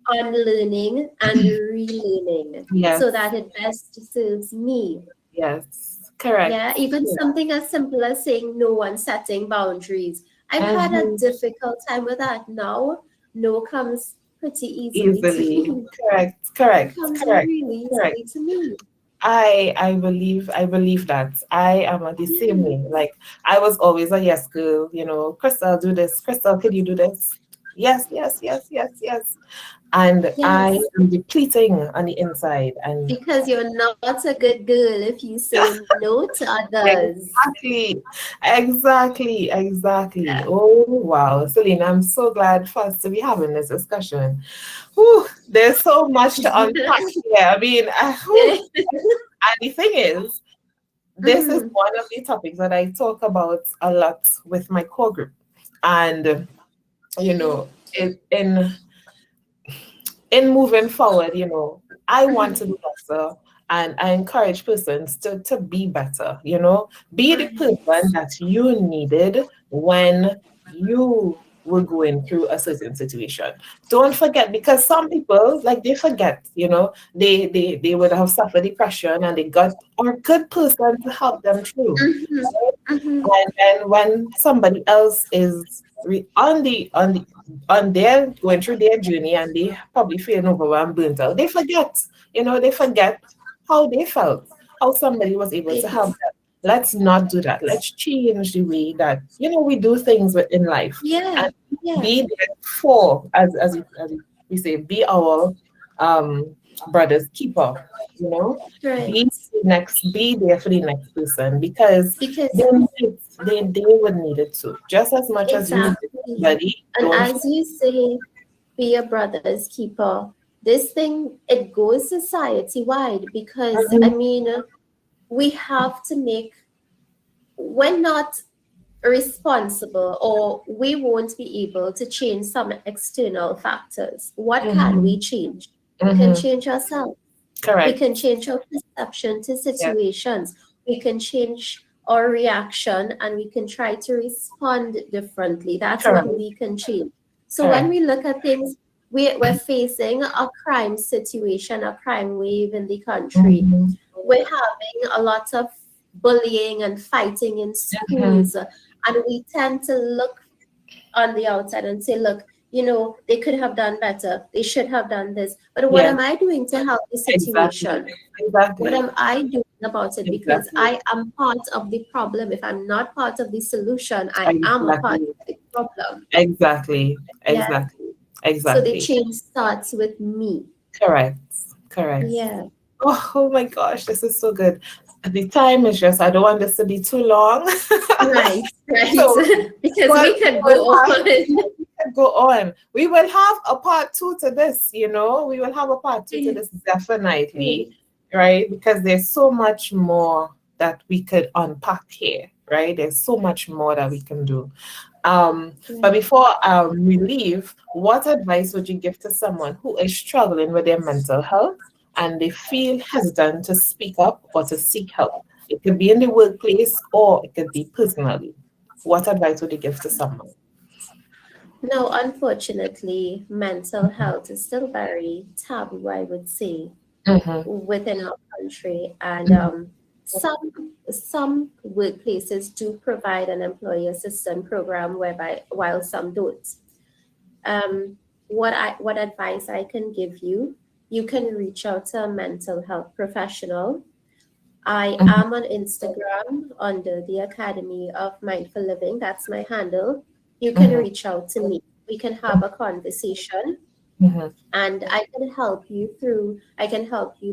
[SPEAKER 2] unlearning and relearning so
[SPEAKER 1] Yes.
[SPEAKER 2] that it best serves me.
[SPEAKER 1] Yes. Correct.
[SPEAKER 2] Yeah, even something as simple as saying no and setting boundaries. I've had a
[SPEAKER 1] Mhm.
[SPEAKER 2] difficult time with that now. No comes pretty easily to
[SPEAKER 1] Easily.
[SPEAKER 2] me.
[SPEAKER 1] Correct.
[SPEAKER 2] It
[SPEAKER 1] Correct.
[SPEAKER 2] comes
[SPEAKER 1] Correct.
[SPEAKER 2] really
[SPEAKER 1] Correct.
[SPEAKER 2] easily to me.
[SPEAKER 1] I believe that. I am the same
[SPEAKER 2] Yeah.
[SPEAKER 1] way. Like I was always a yes girl, Crystal, do this. Crystal, could you do this? Yes, yes, yes, yes, yes. And I
[SPEAKER 2] Yes,
[SPEAKER 1] am depleting on the inside. And
[SPEAKER 2] because you're not a good girl if you say no to others.
[SPEAKER 1] exactly, exactly, exactly. Oh wow, Selena, I'm so glad for us to be having this discussion. Whew, there's so much to unpack here. I mean, and the thing is, this is
[SPEAKER 2] Mhm.
[SPEAKER 1] one of the topics that I talk about a lot with my core group. And in moving forward, I want to
[SPEAKER 2] Mhm.
[SPEAKER 1] be better, and I encourage persons to be better, be the person
[SPEAKER 2] Right.
[SPEAKER 1] that you needed when you were going through a certain situation. Don't forget, because some people, like, they forget, they would have suffered depression and they got a good person to help them through.
[SPEAKER 2] Mhm. Mhm.
[SPEAKER 1] And then when somebody else is on their going through their journey and they probably feeling overwhelmed, burnt out, they forget. They forget how they felt, how somebody was able to help
[SPEAKER 2] Ex-
[SPEAKER 1] them. Let's not do that. Let's change the way that we do things in life,
[SPEAKER 2] yeah,
[SPEAKER 1] and
[SPEAKER 2] yeah,
[SPEAKER 1] be there for, we say, be our brother's keeper. You know,
[SPEAKER 2] right.
[SPEAKER 1] be there for the next person, because
[SPEAKER 2] Because
[SPEAKER 1] they need it. They would need it too, just as much as you need
[SPEAKER 2] exactly,
[SPEAKER 1] somebody.
[SPEAKER 2] and
[SPEAKER 1] Don't
[SPEAKER 2] as you say, be a brother's keeper. This thing, it goes society wide because I
[SPEAKER 1] forget.
[SPEAKER 2] mean, we have to make, we're not responsible or we won't be able to change some external factors. What can we
[SPEAKER 1] Mhm,
[SPEAKER 2] change? We can
[SPEAKER 1] mhm.
[SPEAKER 2] change ourselves. We
[SPEAKER 1] Correct.
[SPEAKER 2] can change our perception to
[SPEAKER 1] Yeah.
[SPEAKER 2] situations. We can change our reaction and we can try to respond differently. That's
[SPEAKER 1] Correct.
[SPEAKER 2] what we can change. So when
[SPEAKER 1] Correct.
[SPEAKER 2] we look at things, we're facing a crime situation, a crime wave in the country.
[SPEAKER 1] Mhm,
[SPEAKER 2] We're having a lot of bullying and fighting in
[SPEAKER 1] mhm.
[SPEAKER 2] schools. And we tend to look on the outside and say, look, they could have done better. They should have done this. But what
[SPEAKER 1] Yes.
[SPEAKER 2] am I doing to help the
[SPEAKER 1] Exactly.
[SPEAKER 2] situation? What
[SPEAKER 1] Exactly.
[SPEAKER 2] am I doing about it? Because
[SPEAKER 1] Exactly.
[SPEAKER 2] I am part of the problem. If I'm not part of the solution, I am a part
[SPEAKER 1] Exactly.
[SPEAKER 2] of the problem.
[SPEAKER 1] Exactly.
[SPEAKER 2] Yeah.
[SPEAKER 1] Exactly.
[SPEAKER 2] So the
[SPEAKER 1] Exactly.
[SPEAKER 2] change starts with me.
[SPEAKER 1] Correct. Correct.
[SPEAKER 2] Yeah.
[SPEAKER 1] Oh my gosh, this is so good. The time is just, I don't want this to be too long.
[SPEAKER 2] Right. Right.
[SPEAKER 1] So,
[SPEAKER 2] Because
[SPEAKER 1] but
[SPEAKER 2] we could
[SPEAKER 1] we will
[SPEAKER 2] go
[SPEAKER 1] have
[SPEAKER 2] on.
[SPEAKER 1] to go on. We will have a part two to this, We will have a part two to this, definitely, right? Because there's so much more that we could unpack here, right? There's so much more that we can do. But
[SPEAKER 2] Right.
[SPEAKER 1] before we leave, what advice would you give to someone who is struggling with their mental health and they feel hesitant to speak up or to seek help? It could be in the workplace or it could be personally. What advice would you give to someone?
[SPEAKER 2] No, unfortunately, mental health is still very taboo, I would say,
[SPEAKER 1] Mm-hmm.
[SPEAKER 2] within our country. And
[SPEAKER 1] Mm-hmm.
[SPEAKER 2] some workplaces do provide an employee assistance program, whereby while some don't. Um, what advice I can give you? You can reach out to a mental health professional. I am on Instagram under the Academy of Mindful Living. That's my handle. You can
[SPEAKER 1] Mm-hmm.
[SPEAKER 2] reach out to me. We can have a conversation
[SPEAKER 1] Mm-hmm.
[SPEAKER 2] and I can help you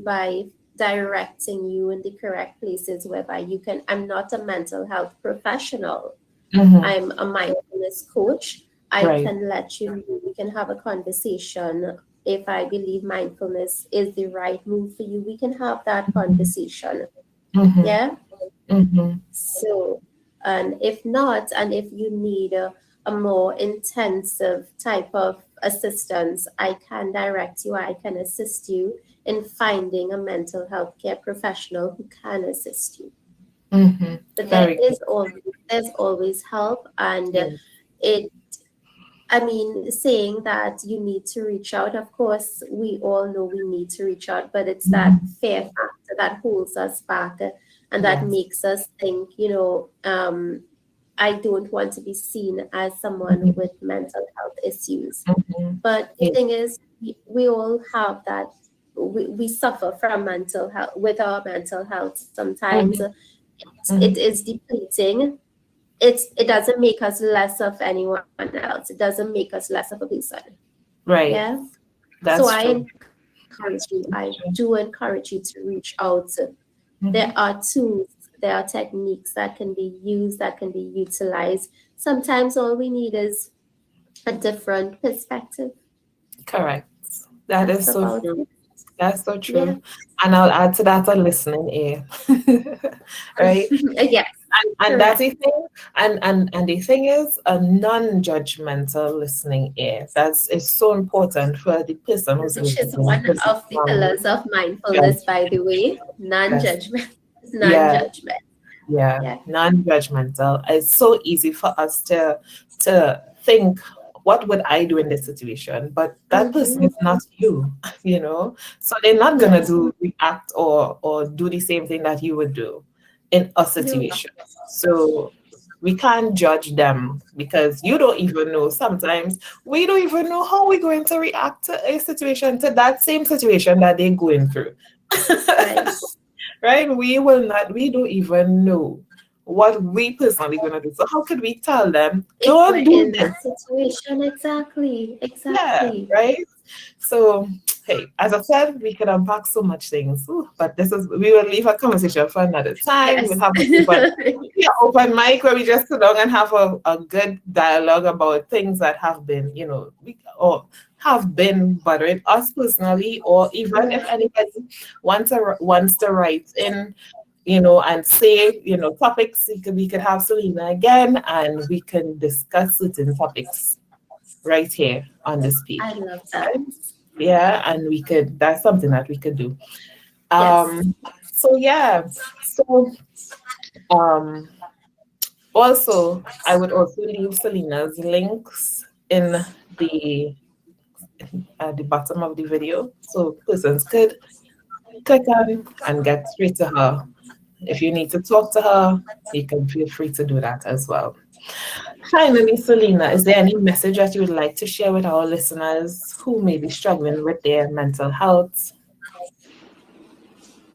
[SPEAKER 2] by directing you in the correct places whereby you can. I'm not a mental health professional.
[SPEAKER 1] Mm-hmm.
[SPEAKER 2] I'm a mindfulness coach. I
[SPEAKER 1] Right.
[SPEAKER 2] can let you know, we can have a conversation. If I believe mindfulness is the right move for you, we can have that conversation.
[SPEAKER 1] Mm-hmm.
[SPEAKER 2] Yeah.
[SPEAKER 1] Mm-hmm.
[SPEAKER 2] So, and if not, and if you need a more intensive type of assistance, I can direct you, I can assist you in finding a mental health care professional who can assist you.
[SPEAKER 1] Mm-hmm.
[SPEAKER 2] But
[SPEAKER 1] Very good.
[SPEAKER 2] there's always help, and
[SPEAKER 1] Yeah.
[SPEAKER 2] it I mean, saying that you need to reach out, of course, we all know we need to reach out, but it's that
[SPEAKER 1] Mhm.
[SPEAKER 2] fear factor that holds us back and that
[SPEAKER 1] Yes.
[SPEAKER 2] makes us think, I don't want to be seen as someone
[SPEAKER 1] Mhm.
[SPEAKER 2] with mental health issues.
[SPEAKER 1] Mhm.
[SPEAKER 2] But the
[SPEAKER 1] Yeah.
[SPEAKER 2] thing is, we all have that. We suffer from mental health with our mental health. Sometimes
[SPEAKER 1] Mhm.
[SPEAKER 2] it
[SPEAKER 1] Mhm.
[SPEAKER 2] is depleting. It doesn't make us less of anyone else. It doesn't make us less of a person.
[SPEAKER 1] Right.
[SPEAKER 2] Yeah. So
[SPEAKER 1] That's
[SPEAKER 2] I
[SPEAKER 1] true.
[SPEAKER 2] encourage you. I do encourage you to reach out. There are
[SPEAKER 1] Mhm.
[SPEAKER 2] tools, there are techniques that can be used, that can be utilized. Sometimes all we need is a different perspective.
[SPEAKER 1] Correct. That
[SPEAKER 2] That's
[SPEAKER 1] is so
[SPEAKER 2] about
[SPEAKER 1] true.
[SPEAKER 2] it.
[SPEAKER 1] That's so
[SPEAKER 2] Yeah.
[SPEAKER 1] true. And I'll add to that a listening ear. Right?
[SPEAKER 2] Yes.
[SPEAKER 1] And that's
[SPEAKER 2] Correct.
[SPEAKER 1] the thing. And the thing is a non-judgmental listening ear. That's it's so important for the person who's
[SPEAKER 2] Which is
[SPEAKER 1] listening
[SPEAKER 2] one
[SPEAKER 1] to be
[SPEAKER 2] of the pillars of mindfulness,
[SPEAKER 1] non-judgmental.
[SPEAKER 2] by the way.
[SPEAKER 1] Yes.
[SPEAKER 2] Non-judgment.
[SPEAKER 1] Yeah.
[SPEAKER 2] Non-judgment.
[SPEAKER 1] Yeah,
[SPEAKER 2] Yeah.
[SPEAKER 1] non-judgmental. It's so easy for us to think, what would I do in this situation? But that person
[SPEAKER 2] Mm-hmm.
[SPEAKER 1] is not you. So they're not gonna
[SPEAKER 2] Yes.
[SPEAKER 1] do react or do the same thing that you would do in a
[SPEAKER 2] No.
[SPEAKER 1] situation. So we can't judge them because you don't even know. Sometimes we don't even know how we're going to react to a situation, to that same situation that they're going through.
[SPEAKER 2] Right.
[SPEAKER 1] Right? We don't even know what we personally gonna do. So how could we tell them,
[SPEAKER 2] If
[SPEAKER 1] don't
[SPEAKER 2] we're
[SPEAKER 1] do
[SPEAKER 2] in
[SPEAKER 1] this?
[SPEAKER 2] that situation, exactly,
[SPEAKER 1] Yeah,
[SPEAKER 2] exactly.
[SPEAKER 1] right? So hey, as I said, we could unpack so much things. Ooh, but we will leave a conversation for another time. We'll
[SPEAKER 2] Yes.
[SPEAKER 1] have an open mic where we just sit down and have a good dialogue about things that have been, or have been bothering us personally, or even if anybody wants to write in, and say, topics, we could have Saleena again and we can discuss certain topics right here on this
[SPEAKER 2] I
[SPEAKER 1] page.
[SPEAKER 2] love that.
[SPEAKER 1] Right? Yeah, and that's something that we could do.
[SPEAKER 2] Yes.
[SPEAKER 1] So yeah, so um, also I would also leave Selena's links in the at the bottom of the video, so persons could click on and get straight to her. If you need to talk to her, you can feel free to do that as well. Finally, Saleena, is there any message that you would like to share with our listeners who may be struggling with their mental health?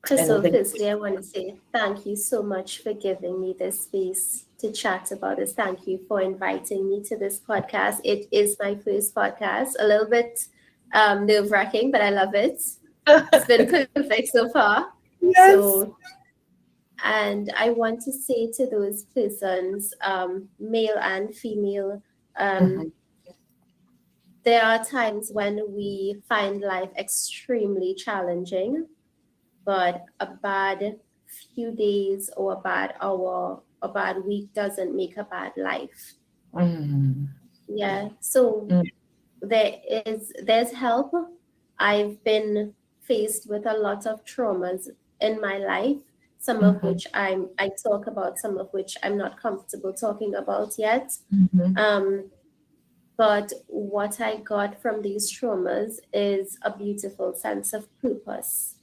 [SPEAKER 2] Crystal,
[SPEAKER 1] Anything?
[SPEAKER 2] firstly, I want to say thank you so much for giving me this space to chat about this. Thank you for inviting me to this podcast. It is my first podcast, a little bit nerve-wracking, but I love it. It's been perfect so far.
[SPEAKER 1] Yes.
[SPEAKER 2] So, and I want to say to those persons, male and female, um,
[SPEAKER 1] Mhm,
[SPEAKER 2] there are times when we find life extremely challenging, but a bad few days or a bad hour, a bad week doesn't make a bad life.
[SPEAKER 1] mhm,
[SPEAKER 2] Yeah. So
[SPEAKER 1] mm,
[SPEAKER 2] there's help. I've been faced with a lot of traumas in my life, some of
[SPEAKER 1] mhm,
[SPEAKER 2] which I talk about, some of which I'm not comfortable talking about yet.
[SPEAKER 1] mhm,
[SPEAKER 2] Um, but what I got from these traumas is a beautiful sense of purpose.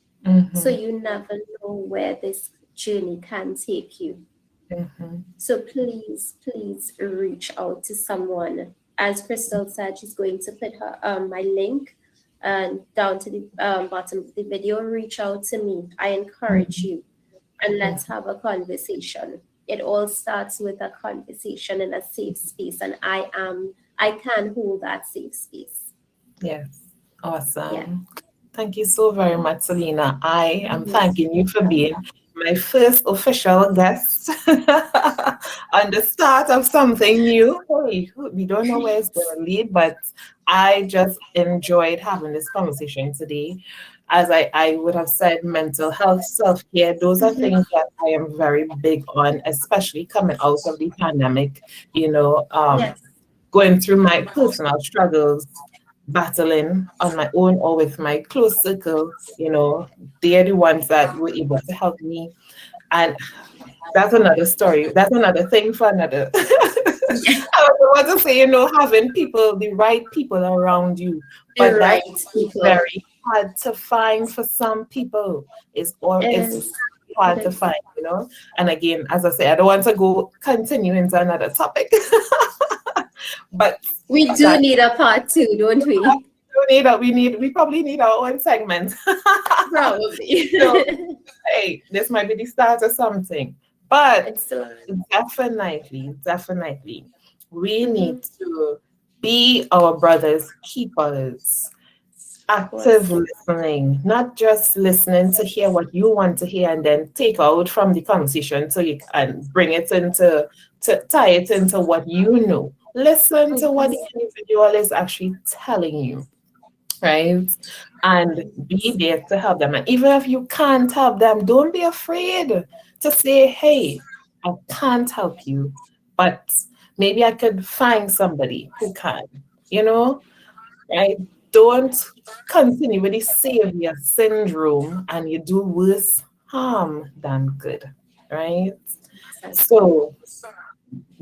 [SPEAKER 2] So
[SPEAKER 1] mhm,
[SPEAKER 2] you never know where this journey can take you.
[SPEAKER 1] mhm,
[SPEAKER 2] So please, please reach out to someone. As Crystal said, she's going to put her my link down to the bottom of the video. Reach out to me. I encourage
[SPEAKER 1] mhm,
[SPEAKER 2] you, and
[SPEAKER 1] mhm.
[SPEAKER 2] let's have a conversation. It all starts with a conversation in a safe space, and I can hold that safe space.
[SPEAKER 1] Yes.
[SPEAKER 2] Yeah.
[SPEAKER 1] Awesome. Thank you so very much, Saleena. I am
[SPEAKER 2] Yes.
[SPEAKER 1] thanking you for being my first official guest on the start of something new. Hey, we don't know where it's going to lead, but I just enjoyed having this conversation today. As I would have said, mental health, self care, those are
[SPEAKER 2] Mhm.
[SPEAKER 1] things that I am very big on, especially coming out of the pandemic, you know, um,
[SPEAKER 2] Yes.
[SPEAKER 1] going through my personal struggles, battling on my own or with my close circle, they're the ones that were able to help me. And that's another story. That's another thing for another.
[SPEAKER 2] Yeah.
[SPEAKER 1] I want to say, having the right people around you,
[SPEAKER 2] The
[SPEAKER 1] but
[SPEAKER 2] right
[SPEAKER 1] that's
[SPEAKER 2] people.
[SPEAKER 1] very hard to find for some people.
[SPEAKER 2] It
[SPEAKER 1] It's
[SPEAKER 2] is. It
[SPEAKER 1] hard to
[SPEAKER 2] is.
[SPEAKER 1] find. And again, as I say, I don't want to continue into another topic, but
[SPEAKER 2] We do
[SPEAKER 1] that
[SPEAKER 2] need a part two, don't we?
[SPEAKER 1] we probably need our own segment.
[SPEAKER 2] Probably.
[SPEAKER 1] So hey, this might be the start of something. But
[SPEAKER 2] Excellent.
[SPEAKER 1] definitely, we
[SPEAKER 2] Mm-hmm.
[SPEAKER 1] need to be our brother's keepers.
[SPEAKER 2] Of
[SPEAKER 1] Active
[SPEAKER 2] course.
[SPEAKER 1] listening, not just listening to hear what you want to hear and then take out from the conversation so you can bring it to tie it into what you know. Listen to what
[SPEAKER 2] Mm-hmm.
[SPEAKER 1] the individual is actually telling you, right? And be there to help them. And even if you can't help them, don't be afraid to say, hey, I can't help you, but maybe I could find somebody who can, you know, right? Don't continue with the savior syndrome and you do worse harm than good, right?
[SPEAKER 2] Exactly.
[SPEAKER 1] So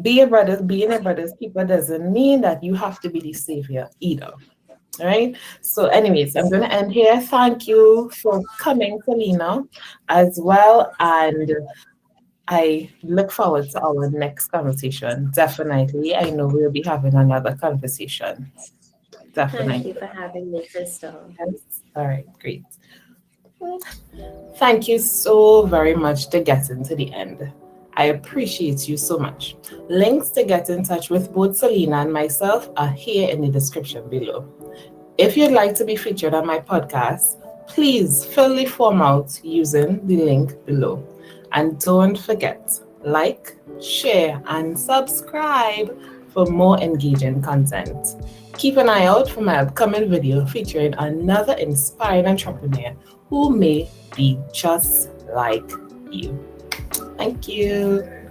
[SPEAKER 1] being a brother's keeper doesn't mean that you have to be the savior either. All right. So, anyways, I'm going to end here. Thank you for coming, Saleena, as well. And I look forward to our next conversation. Definitely. I know we'll be having another conversation.
[SPEAKER 2] Thank
[SPEAKER 1] Definitely.
[SPEAKER 2] you for having me, Crystal.
[SPEAKER 1] Yes. All right. Great. Thank you so very much to getting to the end. I appreciate you so much. Links to get in touch with both Saleena and myself are here in the description below. If you'd like to be featured on my podcast, please fill the form out using the link below. And don't forget, like, share, and subscribe for more engaging content. Keep an eye out for my upcoming video featuring another inspiring entrepreneur who may be just like you. Thank you.